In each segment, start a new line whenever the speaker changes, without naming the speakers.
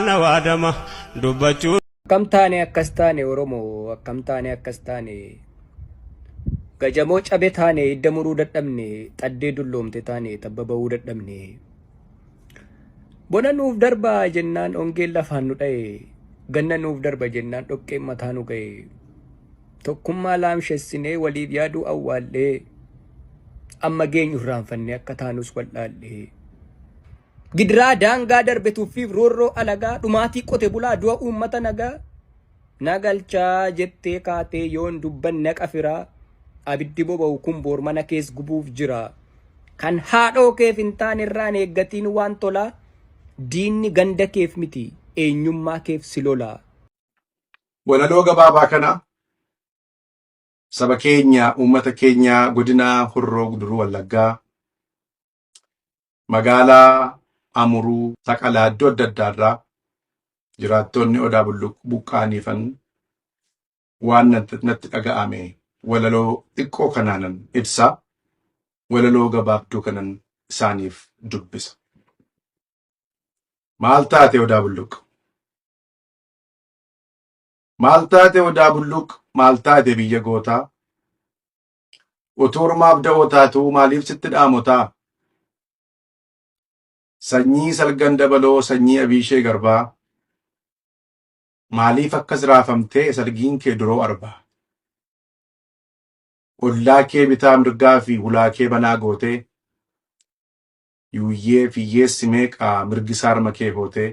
Nawadama dubbachuu
akkam taane akkas taane Oromoo akkam taane akkas taane gajamoo cabe taane idda muruu dadhabne xaddee dulloomte taane tabba ba'uu dadhabne bona nuuf darba jennaan ongeen lafaan nu dha'e ganna nuuf darba jennaan dhoqqeen mataa nu ga'e tokkummaa laamshessinee waliif yaaduu awwaallee amma geenyu irraanfanne akka taanus wallaallee gidiraa daangaa darbetuufiif roorroo alagaa dhumaatii qote bulaa du'a uummata nagaa nagalchaa jettee kaatee yoon dubbanne qafiraa abiddi boba'u kun boor mana kees gubuuf jira kan haadhoo keef hin taane irraan eeggatiin waan tolaa diinni ganda keef miti eenyummaa keef si lolaa.
Walaloo gabaabaa kana saba keenya uummata keenya godina Horroo Guduruu Wallaggaa magaalaa Amuruu Saqalaa iddoo adda addaarraa jiraattonni Odaa Bulluq buqqaaniifan waan natti dhaga'ame walaloo xiqqoo kanaanan ibsa walaloo gabaabduu kanan isaaniif dubbisa. Maal taate Odaa Bulluq? Maal taate Odaa Bulluq? Maal taate biyya gootaa? Utuu ormaaf da'oo taatu maaliif sitti dhaamotaa? Sanyii Salgan Dabaloo sanyii Abiishee Garbaa maaliif akkas raafamtee salgiin kee duroo arbaa? Ollaa kee bitaa mirgaa fi hulaa kee banaa gootee yuuyyee fiyyeessi meeqaa mirgisaarma kee hootee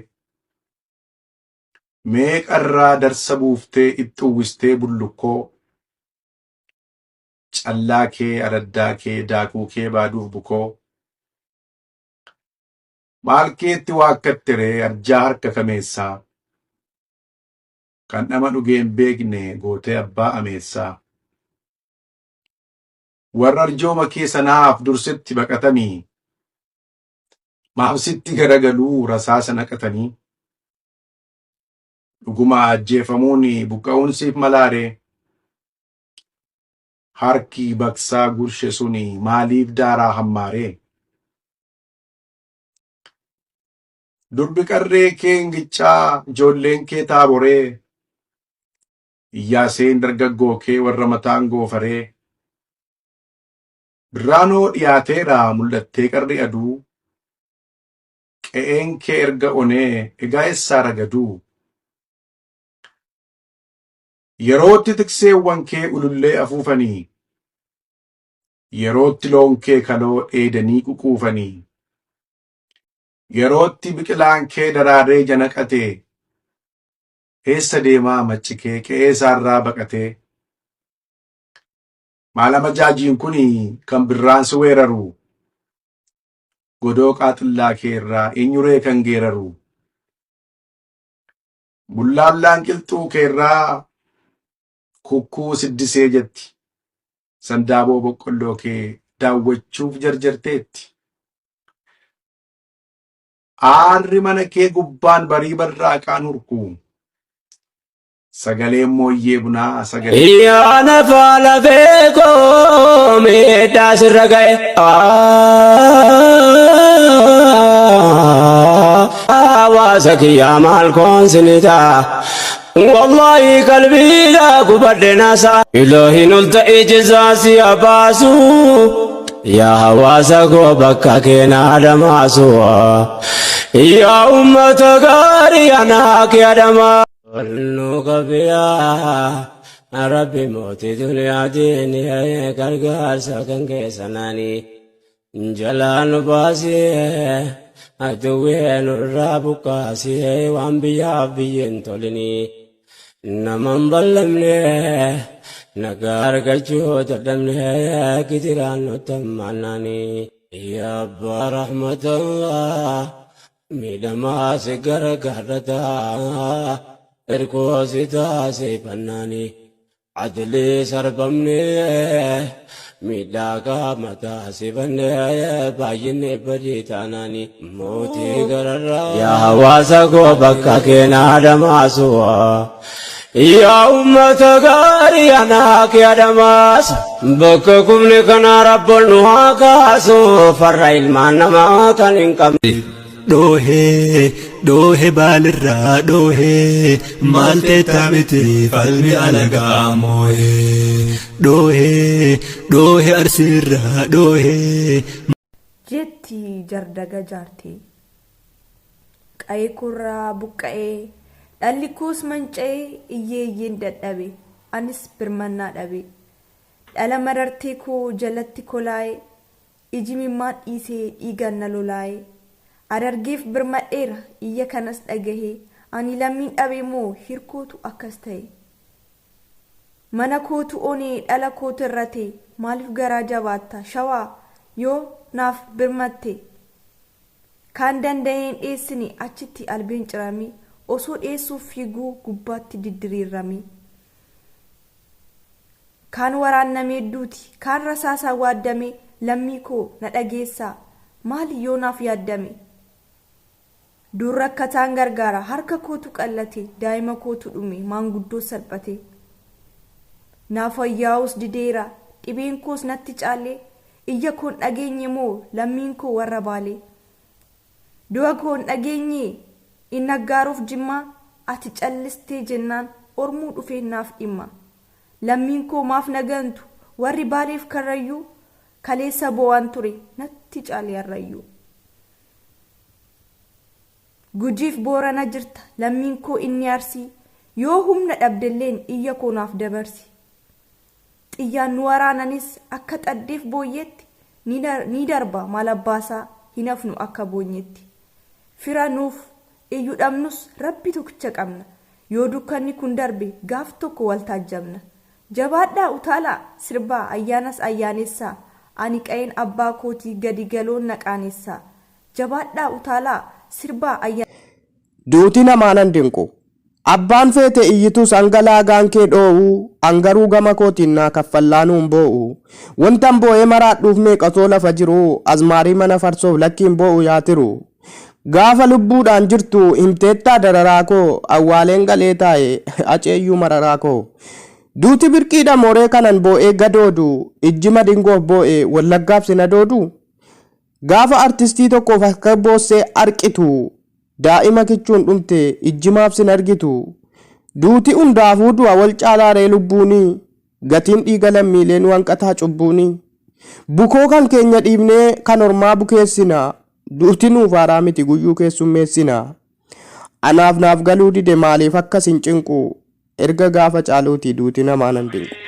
meeqarraa darsa buuftee itti uwwistee bullukkoo callaa kee araddaa kee daakuu kee baaduuf bukoo maal keetti waakkatteree arjaa harka kameessaa kan nama dhugeen beekne gootee abbaa ameessaa warra arjooma kee sanaaf dursetti baqatanii maafsitti garagaluu rasaasa naqatanii dhuguma ajjeefamuun buqqa'uun siif malaaree harki baqsaa gurshe suni maaliif daaraa hammaaree durbi qarree kee ingicaa ijoolleen kee taaboree iyyaaseen dargaggoo kee warra mataan goofaree birraanoo dhiyaateedha mul'attee qarri aduu qe'een kee erga onee egaa eessaa ragaduu yerootti tikseewwan kee ulullee afuufanii yerootti loon kee kaloo dheedanii ququufanii yerootti biqilaan kee daraaree janaqatee eessa deemaa machi kee qe'ee isaarraa baqatee maalama jaajiin kuni kan birraan si weeraru godoo qaaxillaa kee irraa eenyuree kan geeraru bullaallaan qilxuu kee irraa kukkuu siddisee jetti sandaaboo boqqolloo kee daawwachuuf jarjarteetti aarri mana kee gubbaan barii barraaqaan hurku sagaleen mooyyee bunaa sagalee
yaa nafaala beekoo miidhaa sirra ga'e hawaasa kiyyaa maal koonsinitaa wallahi qalbiidhaa gubadhe naasaa iloohin ol ta'e jizaasi abaasu yaa hawaasa koo bakka keenaa damaasu yaa ummata gaarii anaa kee adamaa النقبيا ربي موتي دنيا ديني كالقال سكن كيسناني جلال باسي أدوين الراب قاسي وانبيا بيين تولني نمن ظلمني نقار قلتو تدمني كتيران نتمعناني يا أبا رحمة الله ميدما سكر قرتا إركوزي تاسي فناني عدلي سربمني ميداكا متاسي فني بايني بديتاناني موتي قرر يا واسكو بكا كينا دماسوا يا أمة غاري أناك يا دماس بككم لكنا رب النهاكاسو فرعي المعنى كان إنكم
Doohe baalirraa maaltee taamiti falmi alagaa moo'ee doohe arsiirraa
jetti jardaga jaartii qa'ee kurraa buqqa'ee dhalli koos manca'ee iyyeeyyiin dadhabe anis birmannaa dhabe dhala marartee koo jalatti kolaa'e iji mimmaan dhiisee dhiigaan na lolaa'e Adargeef birmadheera iyya kanas dhagahee ani lammiin dhabe moo hirkootu akkas ta'e mana kootu onee dhala kootu irrate maaliif garaa jabaatta shawaa yoo naaf birmatte kan danda'een dheessini achitti albeen cirame osoo dheessuuf fiiguu gubbaatti diddiriirrame kan waraannamee duuti kan rasaasaa waaddame lammii koo na dhageessaa maali yoo naaf yaaddame dur rakkataan gargaara harka kootu qallate daa'ima kootu dhume maanguddoo salphate naaf ayyaa'us dideera dhibeen koos natti caalee iyya koon dhageenye moo lammiin koo warra baale du'a koon dhageenye inni aggaaruuf jimmaa ati callistee jennaan ormuu dhufee naaf dhimma lammiin koo maaf nagantu warri baaleef karrayyuu kaleessa bo'aan ture natti caalee arrayyuu Gujiif boorana jirta lammiin koo inni arsii yoo humna dhabdelleen iyya koo naaf dabarsi xiyyaan nu waraananis akka xaddeef booyyetti ni darba malabbaasaa hin hafnu akka boonyetti fira nuuf iyyuu dhabnus rabbi tokkicha qabna yoo dukkanni kun darbe gaaf tokko wal taajjabna jabaadhaa utaalaa sirbaa ayyaanas ayyaanessaa ani qa'een abbaa kootii gadi galoon naqaanessaa jabaadhaa utaalaa sirbaa ayyaan
duuti namaanan dinqu abbaan feete iyyitus angalaagaan kee dhoowuu angaruu gama kootiin naa kaffallaanuun boo'u wantan boo'ee maraadhuuf meeqatoo lafa jiru azmaarii mana farsoof lakkiin boo'u yaatiru gaafa lubbuudhaan jirtu himteettaa dararaa koo awwaaleen galee taa'e aceeyyuu mararaa koo duuti birqiidha mooree kanan boo'ee gadoodu ijjima dingoof boo'ee wallaggaaf sina doodu gaafa artistii tokkoof akka boossee arqitu daa'ima kichuun dhumte ijjimaaf sin argitu duuti hundaafuu du'a wal caalaaree lubbuuni gatiin dhiiga lammiileen wanqataa cubbuuni bukoo kan keenya dhiibnee kan ormaa bukeessina duuti nuuf haaraa miti guyyuu keessummeessina anaaf naaf galuu dide maaliif akkas hin cinqu erga gaafa caaluuti duuti namaanan dinqu